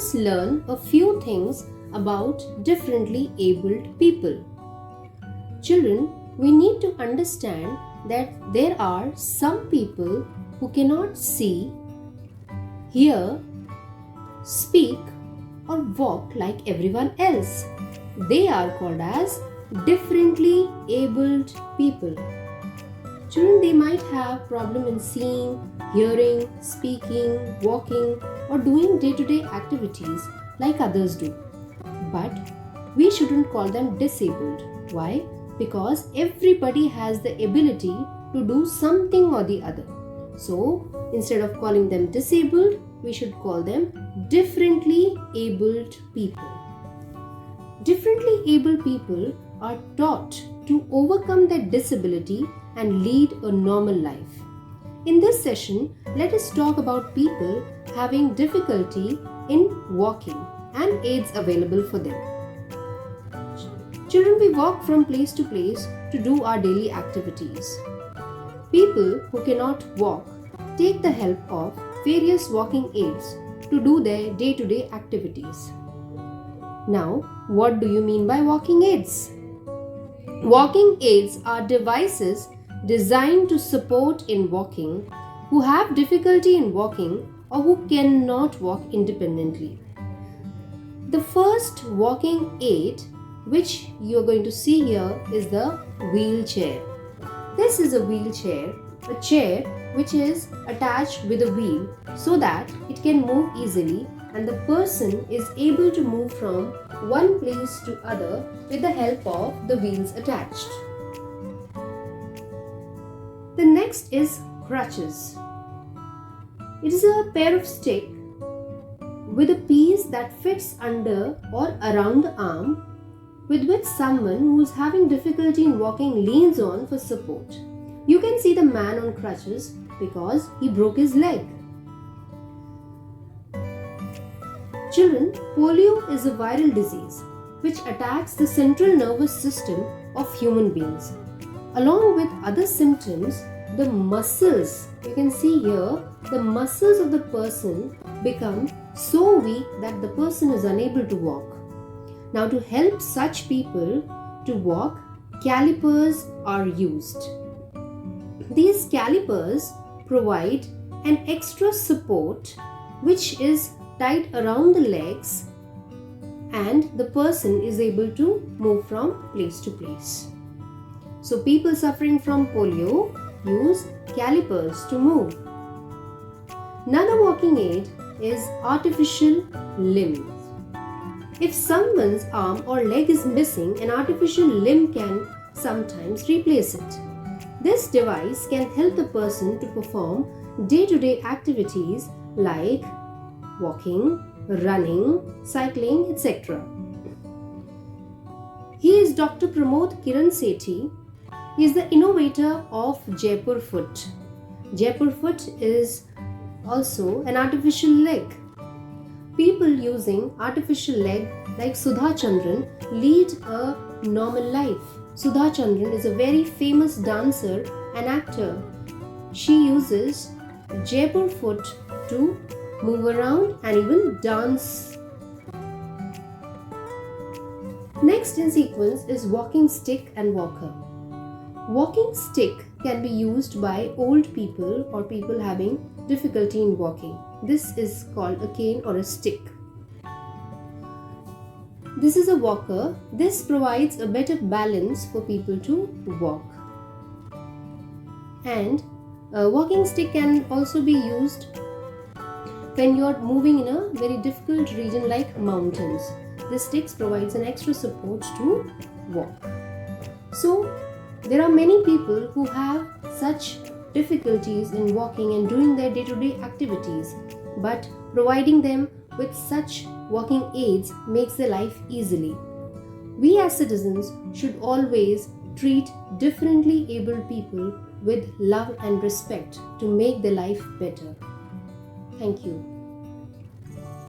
us learn a few things about differently abled people. Children, we need to understand that there are some people who cannot see, hear, speak, or walk like everyone else. They are called as differently abled people. Children, they might have problem in seeing, hearing, speaking, walking, or doing day-to-day activities like others do. But we shouldn't call them disabled. Why? Because everybody has the ability to do something or the other. So, instead of calling them disabled, we should call them differently abled people. Differently abled people are taught to overcome their disability and lead a normal life. In this session, let us talk about people having difficulty in walking and aids available for them. Children, we walk from place to place to do our daily activities. People who cannot walk take the help of various walking aids to do their day-to-day activities. Now, what do you mean by walking aids? Walking aids are devices designed to support in walking who have difficulty in walking or who cannot walk independently. The first walking aid which you are going to see here is the wheelchair. This is a wheelchair, a chair which is attached with a wheel so that it can move easily and the person is able to move from one place to other with the help of the wheels attached. The next is crutches. It is a pair of sticks with a piece that fits under or around the arm with which someone who is having difficulty in walking leans on for support. You can see the man on crutches because he broke his leg. Children, polio is a viral disease which attacks the central nervous system of human beings. Along with other symptoms, the muscles, you can see here, the muscles of the person become so weak that the person is unable to walk. Now, to help such people to walk, calipers are used. These calipers provide an extra support which is tied around the legs and the person is able to move from place to place. So, people suffering from polio use calipers to move. Another walking aid is artificial limbs. If someone's arm or leg is missing, an artificial limb can sometimes replace it. This device can help the person to perform day-to-day activities like walking, running, cycling, etc. He is Dr. Pramod Kiran Sethi. He is the innovator of Jaipur Foot. Jaipur Foot is also an artificial leg. People using artificial leg like Sudha Chandran lead a normal life. Sudha Chandran is a very famous dancer and actor. She uses Jaipur Foot to move around and even dance. Next in sequence is walking stick and walker. Walking stick can be used by old people or people having difficulty in walking. This is called a cane or a stick. This is a walker. This provides a better balance for people to walk. And a walking stick can also be used when you are moving in a very difficult region like mountains. This stick provides an extra support to walk. So, there are many people who have such difficulties in walking and doing their day-to-day activities, but providing them with such walking aids makes their life easily. We as citizens should always treat differently abled people with love and respect to make their life better. Thank you.